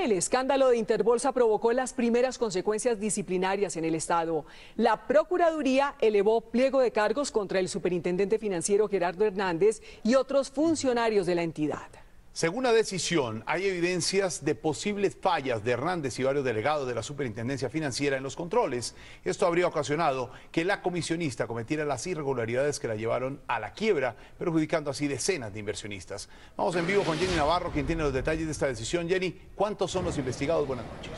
El escándalo de Interbolsa provocó las primeras consecuencias disciplinarias en el Estado. La Procuraduría elevó pliego de cargos contra el superintendente financiero Gerardo Hernández y otros funcionarios de la entidad. Según la decisión, hay evidencias de posibles fallas de Hernández y varios delegados de la Superintendencia Financiera en los controles. Esto habría ocasionado que la comisionista cometiera las irregularidades que la llevaron a la quiebra, perjudicando así decenas de inversionistas. Vamos en vivo con Jenny Navarro, quien tiene los detalles de esta decisión. Jenny, ¿cuántos son los investigados? Buenas noches.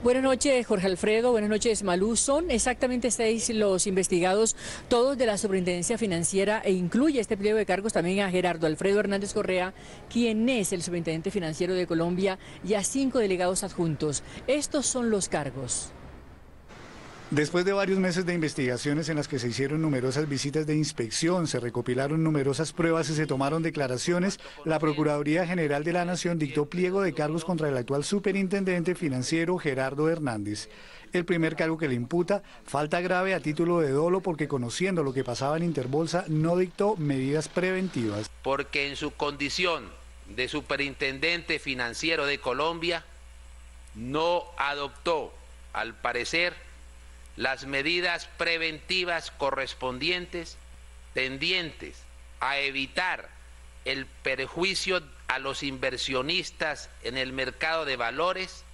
Buenas noches, Jorge Alfredo. Buenas noches, Malú. Son exactamente 6 los investigados, todos de la Superintendencia Financiera, e incluye este pliego de cargos también a Gerardo Alfredo Hernández Correa, quien es el superintendente financiero de Colombia, y a 5 delegados adjuntos. Estos son los cargos. Después de varios meses de investigaciones en las que se hicieron numerosas visitas de inspección, se recopilaron numerosas pruebas y se tomaron declaraciones, la Procuraduría General de la Nación dictó pliego de cargos contra el actual superintendente financiero Gerardo Hernández. El primer cargo que le imputa, falta grave a título de dolo porque, conociendo lo que pasaba en Interbolsa, no dictó medidas preventivas. Porque en su condición de superintendente financiero de Colombia no adoptó, al parecer, las medidas preventivas correspondientes tendientes a evitar el perjuicio a los inversionistas en el mercado de valores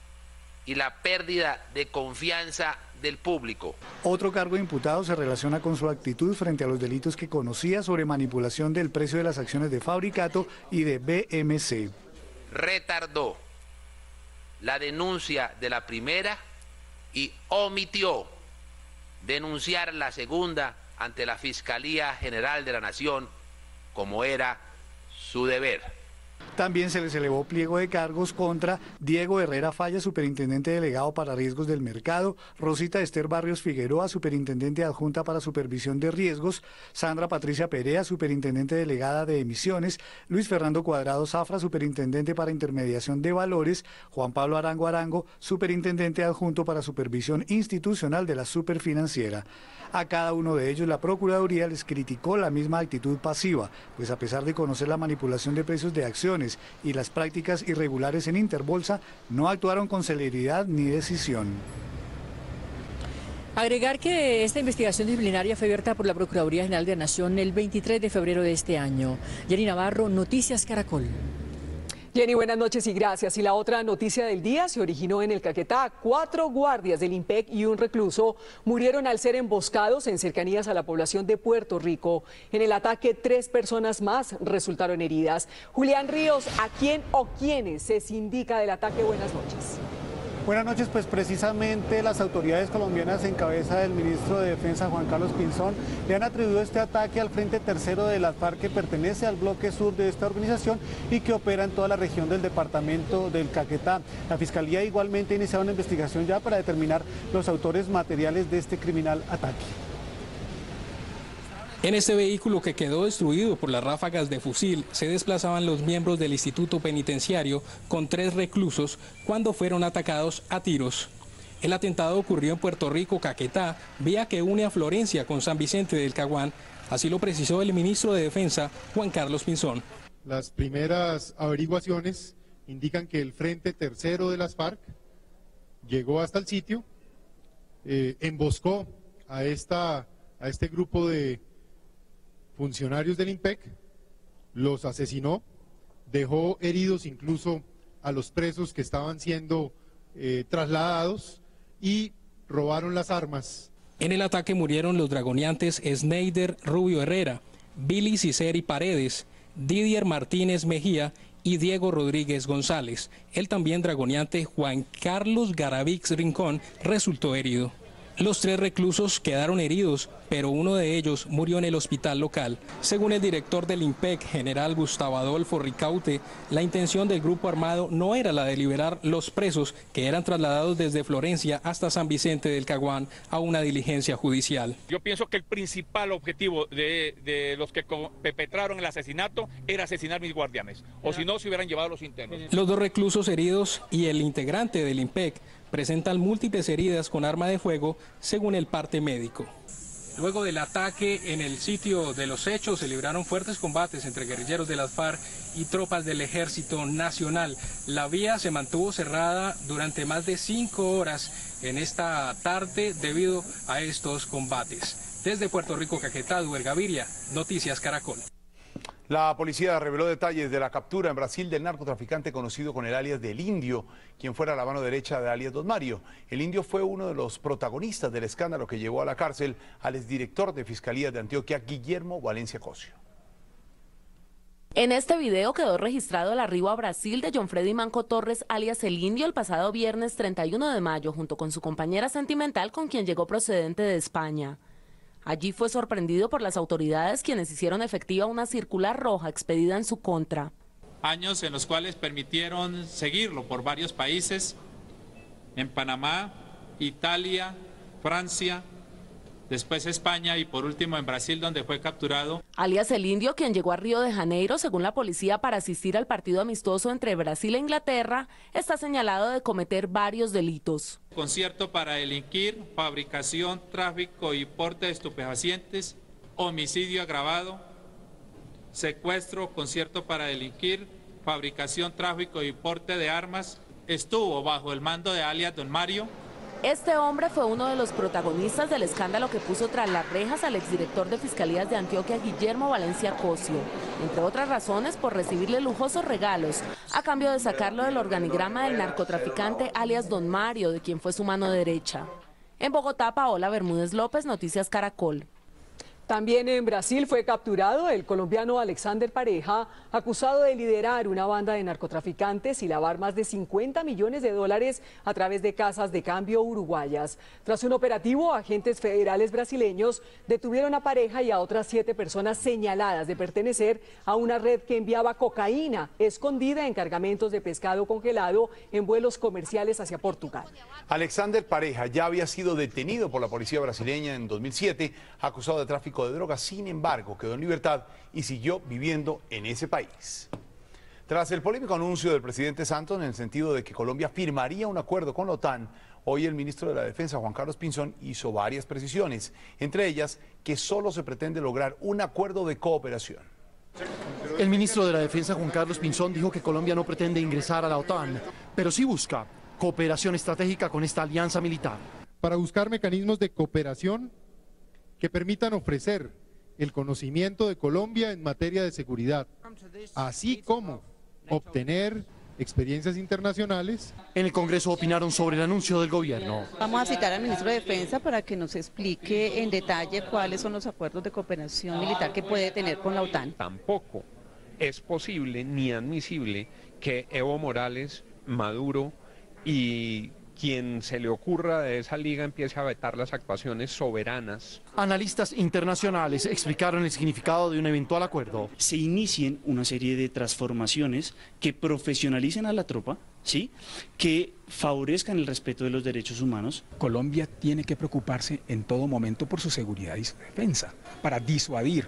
y la pérdida de confianza del público. Otro cargo imputado se relaciona con su actitud frente a los delitos que conocía sobre manipulación del precio de las acciones de Fabricato y de BMC. Retardó la denuncia de la primera y omitió denunciar la segunda ante la Fiscalía General de la Nación, como era su deber. También se les elevó pliego de cargos contra Diego Herrera Falla, superintendente delegado para riesgos del mercado, Rosita Esther Barrios Figueroa, superintendente adjunta para supervisión de riesgos, Sandra Patricia Perea, superintendente delegada de emisiones, Luis Fernando Cuadrado Zafra, superintendente para intermediación de valores, Juan Pablo Arango Arango, superintendente adjunto para supervisión institucional de la Superfinanciera. A cada uno de ellos la Procuraduría les criticó la misma actitud pasiva, pues a pesar de conocer la manipulación de precios de acciones y las prácticas irregulares en Interbolsa, no actuaron con celeridad ni decisión. Agregar que esta investigación disciplinaria fue abierta por la Procuraduría General de la Nación el 23 de febrero de este año. Jenny Navarro, Noticias Caracol. Jenny, buenas noches y gracias. Y la otra noticia del día se originó en el Caquetá. 4 guardias del IMPEC y un recluso murieron al ser emboscados en cercanías a la población de Puerto Rico. En el ataque, 3 personas más resultaron heridas. Julián Ríos, ¿a quién o quiénes se indica del ataque? Buenas noches. Buenas noches, pues precisamente las autoridades colombianas en cabeza del ministro de Defensa Juan Carlos Pinzón le han atribuido este ataque al Frente Tercero de las FARC, que pertenece al bloque sur de esta organización y que opera en toda la región del departamento del Caquetá. La Fiscalía igualmente ha iniciado una investigación ya para determinar los autores materiales de este criminal ataque. En este vehículo, que quedó destruido por las ráfagas de fusil, se desplazaban los miembros del Instituto Penitenciario con 3 reclusos cuando fueron atacados a tiros. El atentado ocurrió en Puerto Rico, Caquetá, vía que une a Florencia con San Vicente del Caguán. Así lo precisó el ministro de Defensa, Juan Carlos Pinzón. Las primeras averiguaciones indican que el Frente Tercero de las FARC llegó hasta el sitio, emboscó a este grupo de funcionarios del IMPEC, los asesinó, dejó heridos incluso a los presos que estaban siendo trasladados y robaron las armas. En el ataque murieron los dragoneantes Sneider Rubio Herrera, Billy Ciceri Paredes, Didier Martínez Mejía y Diego Rodríguez González. El también dragoneante Juan Carlos Garavix Rincón resultó herido. Los 3 reclusos quedaron heridos, pero uno de ellos murió en el hospital local. Según el director del IMPEC, general Gustavo Adolfo Ricaute, la intención del grupo armado no era la de liberar los presos que eran trasladados desde Florencia hasta San Vicente del Caguán a una diligencia judicial. Yo pienso que el principal objetivo de los que perpetraron el asesinato era asesinar mis guardianes, o si no, se hubieran llevado a los internos. Los 2 reclusos heridos y el integrante del IMPEC presentan múltiples heridas con arma de fuego, según el parte médico. Luego del ataque en el sitio de los hechos se libraron fuertes combates entre guerrilleros de las FARC y tropas del Ejército Nacional. La vía se mantuvo cerrada durante más de 5 horas en esta tarde debido a estos combates. Desde Puerto Rico, Caquetá, Duer Gaviria, Noticias Caracol. La policía reveló detalles de la captura en Brasil del narcotraficante conocido con el alias del Indio, quien fuera la mano derecha de alias Don Mario. El Indio fue uno de los protagonistas del escándalo que llevó a la cárcel al exdirector de Fiscalía de Antioquia, Guillermo Valencia Cosio. En este video quedó registrado el arribo a Brasil de John Freddy Manco Torres, alias El Indio, el pasado viernes 31 de mayo, junto con su compañera sentimental, con quien llegó procedente de España. Allí fue sorprendido por las autoridades, quienes hicieron efectiva una circular roja expedida en su contra. Años en los cuales permitieron seguirlo por varios países, en Panamá, Italia, Francia, después España y por último en Brasil, donde fue capturado. Alias El Indio, quien llegó a Río de Janeiro, según la policía, para asistir al partido amistoso entre Brasil e Inglaterra, está señalado de cometer varios delitos. Concierto para delinquir, fabricación, tráfico y porte de estupefacientes, homicidio agravado, secuestro, concierto para delinquir, fabricación, tráfico y porte de armas. Estuvo bajo el mando de alias Don Mario. Este hombre fue uno de los protagonistas del escándalo que puso tras las rejas al exdirector de Fiscalías de Antioquia, Guillermo Valencia Cosio, entre otras razones por recibirle lujosos regalos a cambio de sacarlo del organigrama del narcotraficante alias Don Mario, de quien fue su mano derecha. En Bogotá, Paola Bermúdez López, Noticias Caracol. También en Brasil fue capturado el colombiano Alexander Pareja, acusado de liderar una banda de narcotraficantes y lavar más de 50 millones de dólares a través de casas de cambio uruguayas. Tras un operativo, agentes federales brasileños detuvieron a Pareja y a otras 7 personas señaladas de pertenecer a una red que enviaba cocaína escondida en cargamentos de pescado congelado en vuelos comerciales hacia Portugal. Alexander Pareja ya había sido detenido por la policía brasileña en 2007, acusado de tráfico de drogas. Sin embargo, quedó en libertad y siguió viviendo en ese país. Tras el polémico anuncio del presidente Santos en el sentido de que Colombia firmaría un acuerdo con la OTAN, hoy el ministro de la Defensa, Juan Carlos Pinzón, hizo varias precisiones, entre ellas que solo se pretende lograr un acuerdo de cooperación. El ministro de la Defensa, Juan Carlos Pinzón, dijo que Colombia no pretende ingresar a la OTAN, pero sí busca cooperación estratégica con esta alianza militar. Para buscar mecanismos de cooperación que permitan ofrecer el conocimiento de Colombia en materia de seguridad, así como obtener experiencias internacionales. En el Congreso opinaron sobre el anuncio del gobierno. Vamos a citar al ministro de Defensa para que nos explique en detalle cuáles son los acuerdos de cooperación militar que puede tener con la OTAN. Tampoco es posible ni admisible que Evo Morales, Maduro y quien se le ocurra de esa liga empiece a vetar las actuaciones soberanas. Analistas internacionales explicaron el significado de un eventual acuerdo. Se inicien una serie de transformaciones que profesionalicen a la tropa, ¿sí?, que favorezcan el respeto de los derechos humanos. Colombia tiene que preocuparse en todo momento por su seguridad y su defensa, para disuadir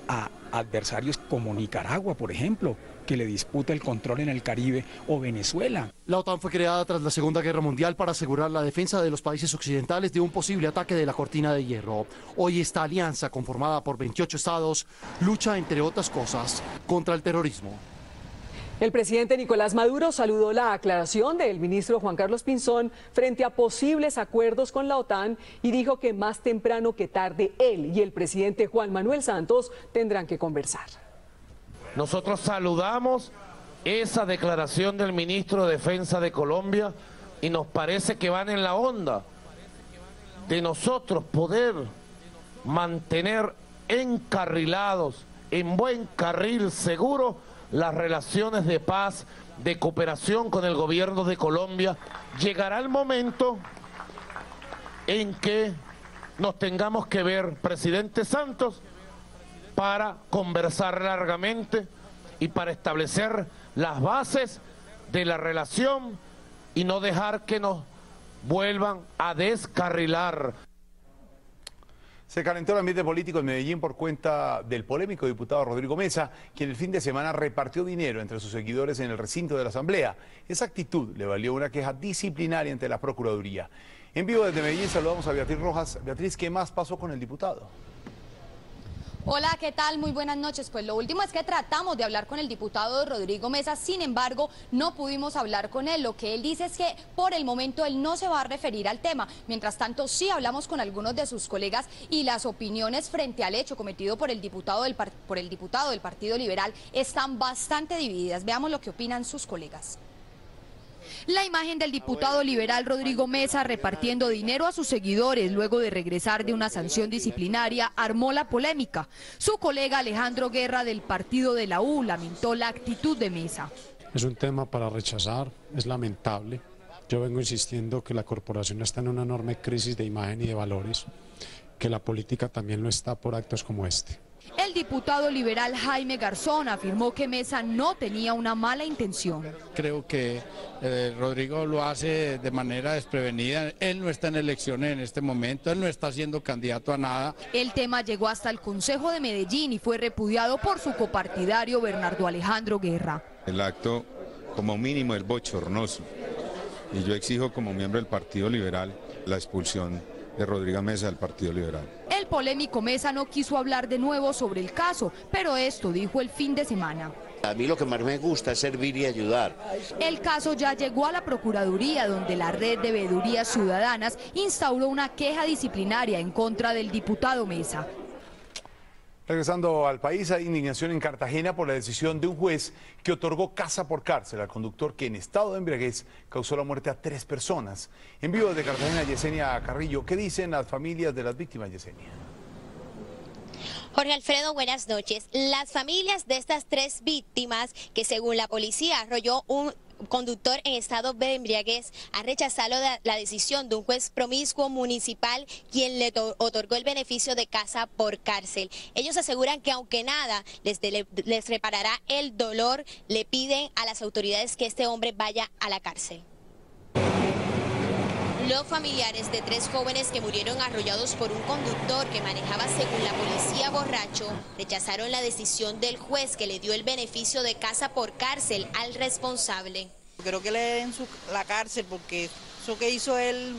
a adversarios como Nicaragua, por ejemplo, que le disputa el control en el Caribe, o Venezuela. La OTAN fue creada tras la Segunda Guerra Mundial para asegurar la defensa de los países occidentales de un posible ataque de la cortina de hierro. Hoy esta alianza, conformada por 28 estados, lucha, entre otras cosas, contra el terrorismo. El presidente Nicolás Maduro saludó la aclaración del ministro Juan Carlos Pinzón frente a posibles acuerdos con la OTAN y dijo que más temprano que tarde él y el presidente Juan Manuel Santos tendrán que conversar. Nosotros saludamos esa declaración del ministro de Defensa de Colombia y nos parece que van en la onda de nosotros poder mantener encarrilados, en buen carril seguro, las relaciones de paz, de cooperación con el gobierno de Colombia. Llegará el momento en que nos tengamos que ver, presidente Santos, para conversar largamente y para establecer las bases de la relación y no dejar que nos vuelvan a descarrilar. Se calentó el ambiente político en Medellín por cuenta del polémico diputado Rodrigo Mesa, quien el fin de semana repartió dinero entre sus seguidores en el recinto de la Asamblea. Esa actitud le valió una queja disciplinaria ante la Procuraduría. En vivo desde Medellín saludamos a Beatriz Rojas. Beatriz, ¿qué más pasó con el diputado? Hola, ¿qué tal? Muy buenas noches. Pues lo último es que tratamos de hablar con el diputado Rodrigo Mesa, sin embargo, no pudimos hablar con él. Lo que él dice es que por el momento él no se va a referir al tema. Mientras tanto, sí hablamos con algunos de sus colegas y las opiniones frente al hecho cometido por el diputado del Partido Liberal están bastante divididas. Veamos lo que opinan sus colegas. La imagen del diputado liberal Rodrigo Mesa repartiendo dinero a sus seguidores luego de regresar de una sanción disciplinaria armó la polémica. Su colega Alejandro Guerra del partido de la U lamentó la actitud de Mesa. Es un tema para rechazar, es lamentable. Yo vengo insistiendo que la corporación está en una enorme crisis de imagen y de valores, que la política también lo está por actos como este. El diputado liberal Jaime Garzón afirmó que Mesa no tenía una mala intención. Creo que Rodrigo lo hace de manera desprevenida. Él no está en elecciones en este momento, él no está siendo candidato a nada. El tema llegó hasta el Consejo de Medellín y fue repudiado por su copartidario Bernardo Alejandro Guerra. El acto como mínimo es bochornoso y yo exijo como miembro del Partido Liberal la expulsión de Rodrigo Mesa del Partido Liberal. El polémico Mesa no quiso hablar de nuevo sobre el caso, pero esto dijo el fin de semana. A mí lo que más me gusta es servir y ayudar. El caso ya llegó a la Procuraduría, donde la Red de Veedurías Ciudadanas instauró una queja disciplinaria en contra del diputado Mesa. Regresando al país, hay indignación en Cartagena por la decisión de un juez que otorgó casa por cárcel al conductor que en estado de embriaguez causó la muerte a 3 personas. En vivo desde Cartagena, Yesenia Carrillo, ¿qué dicen las familias de las víctimas, Yesenia? Jorge Alfredo, buenas noches. Las familias de estas 3 víctimas, que según la policía arrolló un conductor en estado de embriaguez, ha rechazado la decisión de un juez promiscuo municipal quien le otorgó el beneficio de casa por cárcel. Ellos aseguran que aunque nada les reparará el dolor, le piden a las autoridades que este hombre vaya a la cárcel. Los familiares de 3 jóvenes que murieron arrollados por un conductor que manejaba, según la policía, borracho, rechazaron la decisión del juez que le dio el beneficio de casa por cárcel al responsable. Creo que le den la cárcel porque eso que hizo él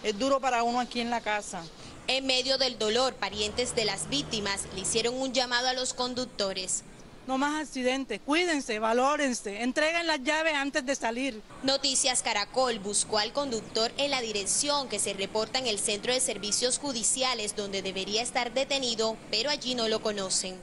es duro para uno aquí en la casa. En medio del dolor, parientes de las víctimas le hicieron un llamado a los conductores. No más accidentes, cuídense, valórense, entreguen las llaves antes de salir. Noticias Caracol buscó al conductor en la dirección que se reporta en el Centro de Servicios Judiciales, donde debería estar detenido, pero allí no lo conocen.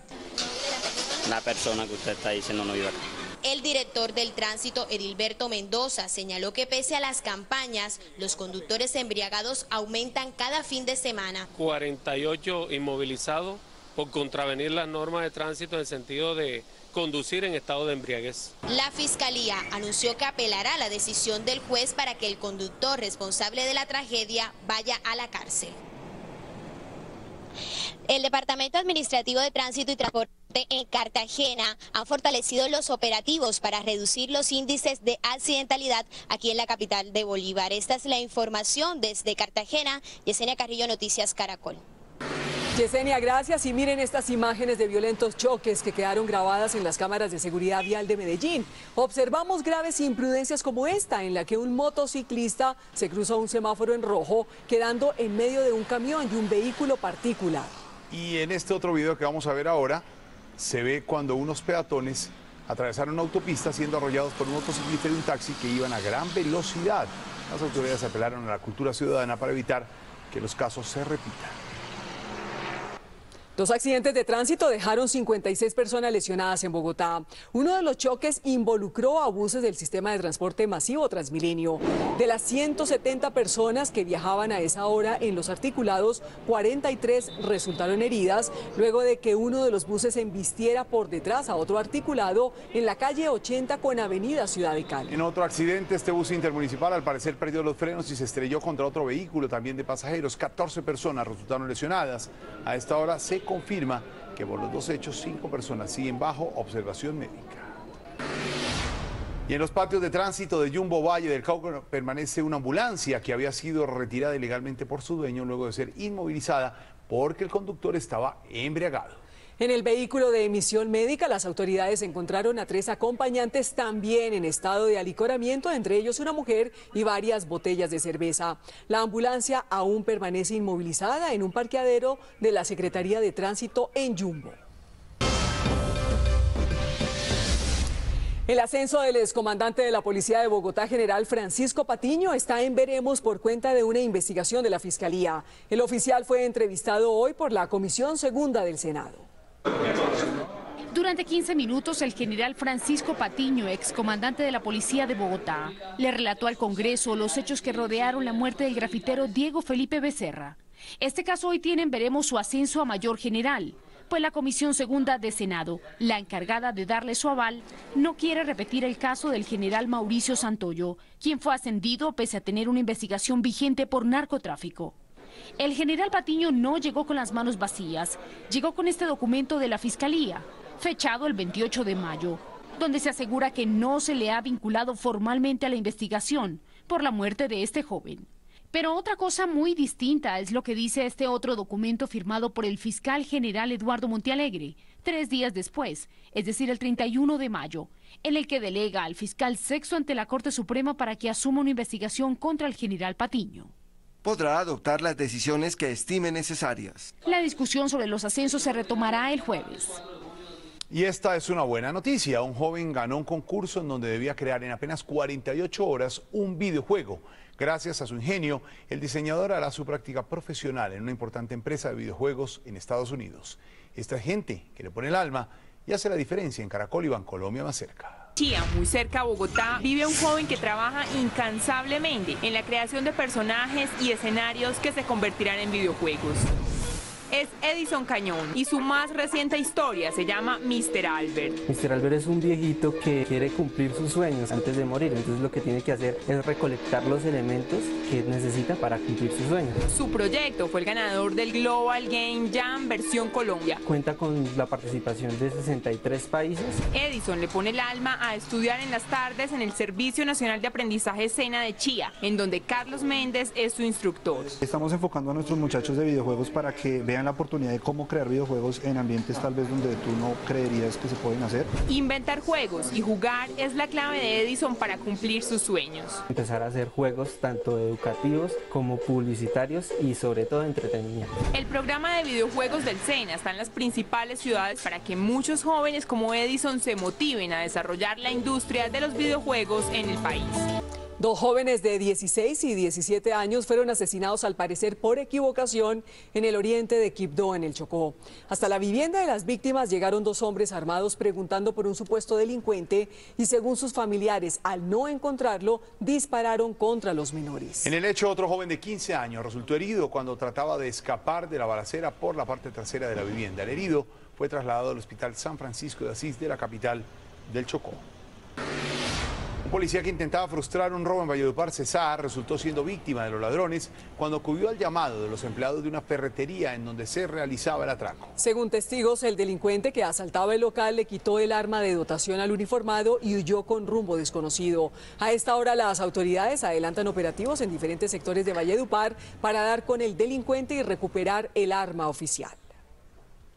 La persona que usted está diciendo no vive acá. El director del tránsito, Edilberto Mendoza, señaló que pese a las campañas, los conductores embriagados aumentan cada fin de semana. 48 inmovilizados por contravenir las normas de tránsito en el sentido de conducir en estado de embriaguez. La Fiscalía anunció que apelará a la decisión del juez para que el conductor responsable de la tragedia vaya a la cárcel. El Departamento Administrativo de Tránsito y Transporte en Cartagena han fortalecido los operativos para reducir los índices de accidentalidad aquí en la capital de Bolívar. Esta es la información desde Cartagena. Yesenia Carrillo, Noticias Caracol. Yesenia, gracias. Y miren estas imágenes de violentos choques que quedaron grabadas en las cámaras de seguridad vial de Medellín. Observamos graves imprudencias como esta, en la que un motociclista se cruza un semáforo en rojo, quedando en medio de un camión y un vehículo particular. Y en este otro video que vamos a ver ahora, se ve cuando unos peatones atravesaron una autopista siendo arrollados por un motociclista y un taxi que iban a gran velocidad. Las autoridades apelaron a la cultura ciudadana para evitar que los casos se repitan. 2 accidentes de tránsito dejaron 56 personas lesionadas en Bogotá. Uno de los choques involucró a buses del sistema de transporte masivo Transmilenio. De las 170 personas que viajaban a esa hora en los articulados, 43 resultaron heridas luego de que uno de los buses embistiera por detrás a otro articulado en la calle 80 con avenida Ciudad de Cali. En otro accidente, este bus intermunicipal al parecer perdió los frenos y se estrelló contra otro vehículo también de pasajeros. 14 personas resultaron lesionadas. A esta hora se confirma que por los 2 hechos 5 personas siguen bajo observación médica. Y en los patios de tránsito de Jumbo Valle del Cauca permanece una ambulancia que había sido retirada ilegalmente por su dueño luego de ser inmovilizada porque el conductor estaba embriagado. En el vehículo de emisión médica, las autoridades encontraron a 3 acompañantes también en estado de alicoramiento, entre ellos una mujer y varias botellas de cerveza. La ambulancia aún permanece inmovilizada en un parqueadero de la Secretaría de Tránsito en Yumbo. El ascenso del excomandante de la Policía de Bogotá, general Francisco Patiño, está en veremos por cuenta de una investigación de la Fiscalía. El oficial fue entrevistado hoy por la Comisión Segunda del Senado. Durante 15 minutos, el general Francisco Patiño, excomandante de la Policía de Bogotá, le relató al Congreso los hechos que rodearon la muerte del grafitero Diego Felipe Becerra. Este caso hoy tiene en veremos su ascenso a mayor general, pues la Comisión Segunda de Senado, la encargada de darle su aval, no quiere repetir el caso del general Mauricio Santoyo, quien fue ascendido pese a tener una investigación vigente por narcotráfico. El general Patiño no llegó con las manos vacías, llegó con este documento de la Fiscalía, fechado el 28 de mayo, donde se asegura que no se le ha vinculado formalmente a la investigación por la muerte de este joven. Pero otra cosa muy distinta es lo que dice este otro documento firmado por el fiscal general Eduardo Montealegre, 3 días después, es decir, el 31 de mayo, en el que delega al fiscal sexto ante la Corte Suprema para que asuma una investigación contra el general Patiño. Podrá adoptar las decisiones que estime necesarias. La discusión sobre los ascensos se retomará el jueves. Y esta es una buena noticia. Un joven ganó un concurso en donde debía crear en apenas 48 horas un videojuego. Gracias a su ingenio, el diseñador hará su práctica profesional en una importante empresa de videojuegos en Estados Unidos. Esta gente que le pone el alma y hace la diferencia. En Caracol y Bancolombia más cerca. Chía, muy cerca a Bogotá, vive un joven que trabaja incansablemente en la creación de personajes y escenarios que se convertirán en videojuegos. Es Edison Cañón y su más reciente historia se llama Mr. Albert. Mr. Albert es un viejito que quiere cumplir sus sueños antes de morir, entonces lo que tiene que hacer es recolectar los elementos que necesita para cumplir sus sueños. Su proyecto fue el ganador del Global Game Jam versión Colombia. Cuenta con la participación de 63 países. Edison le pone el alma a estudiar en las tardes en el Servicio Nacional de Aprendizaje SENA de Chía, en donde Carlos Méndez es su instructor. Estamos enfocando a nuestros muchachos de videojuegos para que vean la oportunidad de cómo crear videojuegos en ambientes tal vez donde tú no creerías que se pueden hacer. Inventar juegos y jugar es la clave de Edison para cumplir sus sueños. Empezar a hacer juegos tanto educativos como publicitarios y sobre todo entretenimiento. El programa de videojuegos del SENA está en las principales ciudades para que muchos jóvenes como Edison se motiven a desarrollar la industria de los videojuegos en el país. 2 jóvenes de 16 y 17 años fueron asesinados al parecer por equivocación en el oriente de Quibdó, en el Chocó. Hasta la vivienda de las víctimas llegaron 2 hombres armados preguntando por un supuesto delincuente y, según sus familiares, al no encontrarlo, dispararon contra los menores. En el hecho, otro joven de 15 años resultó herido cuando trataba de escapar de la balacera por la parte trasera de la vivienda. El herido fue trasladado al Hospital San Francisco de Asís de la capital del Chocó. Un policía que intentaba frustrar un robo en Valledupar, Cesar, resultó siendo víctima de los ladrones cuando acudió al llamado de los empleados de una ferretería en donde se realizaba el atraco. Según testigos, el delincuente que asaltaba el local le quitó el arma de dotación al uniformado y huyó con rumbo desconocido. A esta hora, las autoridades adelantan operativos en diferentes sectores de Valledupar para dar con el delincuente y recuperar el arma oficial.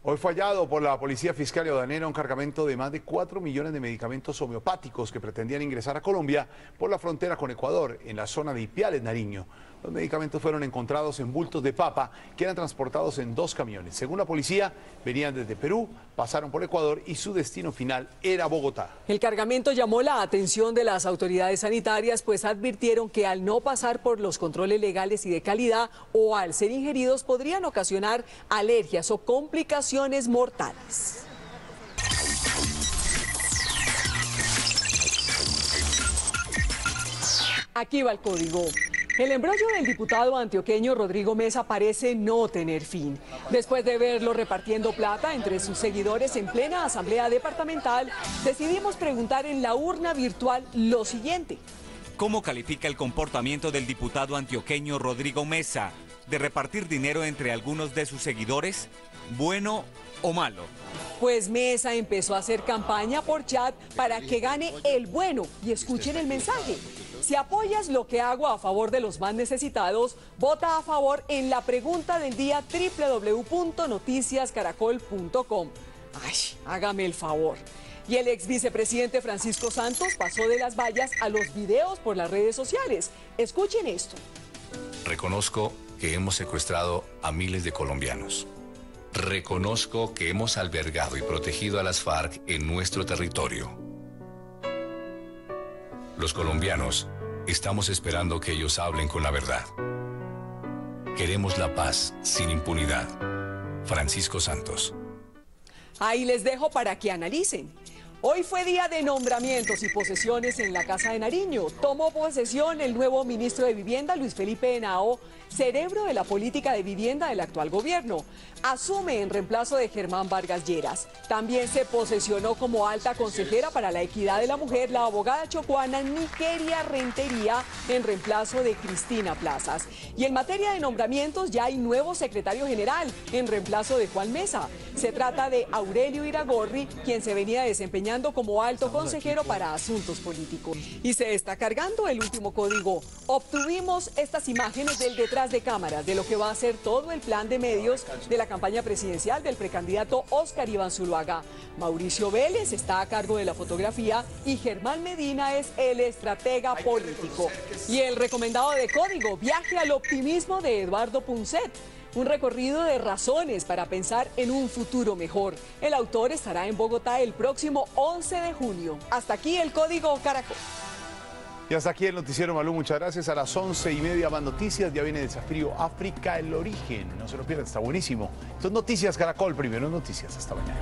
Hoy fue hallado por la Policía Fiscal y Aduanera un cargamento de más de 4 millones de medicamentos homeopáticos que pretendían ingresar a Colombia por la frontera con Ecuador, en la zona de Ipiales, Nariño. Los medicamentos fueron encontrados en bultos de papa que eran transportados en 2 camiones. Según la policía, venían desde Perú, pasaron por Ecuador y su destino final era Bogotá. El cargamento llamó la atención de las autoridades sanitarias, pues advirtieron que al no pasar por los controles legales y de calidad o al ser ingeridos podrían ocasionar alergias o complicaciones mortales. Aquí va el código. El embrollo del diputado antioqueño Rodrigo Mesa parece no tener fin. Después de verlo repartiendo plata entre sus seguidores en plena asamblea departamental, decidimos preguntar en la urna virtual lo siguiente. ¿Cómo califica el comportamiento del diputado antioqueño Rodrigo Mesa de repartir dinero entre algunos de sus seguidores? ¿Bueno o malo? Pues Mesa empezó a hacer campaña por chat para que gane el bueno y escuchen el mensaje. Si apoyas lo que hago a favor de los más necesitados, vota a favor en la pregunta del día www.noticiascaracol.com. Ay, hágame el favor. Y el ex vicepresidente Francisco Santos pasó de las vallas a los videos por las redes sociales. Escuchen esto. Reconozco que hemos secuestrado a miles de colombianos. Reconozco que hemos albergado y protegido a las FARC en nuestro territorio. Los colombianos estamos esperando que ellos hablen con la verdad. Queremos la paz sin impunidad. Francisco Santos. Ahí les dejo para que analicen. Hoy fue día de nombramientos y posesiones en la Casa de Nariño. Tomó posesión el nuevo ministro de Vivienda, Luis Felipe Henao, cerebro de la política de vivienda del actual gobierno. Asume en reemplazo de Germán Vargas Lleras. También se posesionó como alta consejera para la equidad de la mujer la abogada chocuana Nigeria Rentería en reemplazo de Cristina Plazas. Y en materia de nombramientos ya hay nuevo secretario general en reemplazo de Juan Mesa. Se trata de Aurelio Iragorri, quien se venía desempeñando como alto consejero para asuntos políticos. Y se está cargando el último código. Obtuvimos estas imágenes del detrás de cámaras de lo que va a ser todo el plan de medios de la campaña presidencial del precandidato Óscar Iván Zuluaga. Mauricio Vélez está a cargo de la fotografía y Germán Medina es el estratega político. Y el recomendado de código, Viaje al optimismo de Eduardo Punset. Un recorrido de razones para pensar en un futuro mejor. El autor estará en Bogotá el próximo 11 de junio. Hasta aquí el Código Caracol. Y hasta aquí el noticiero Malú, muchas gracias. A las 11:30 más noticias, ya viene Desafío África, el origen. No se lo pierdan, está buenísimo. Esto es Noticias Caracol, primero noticias. Hasta mañana.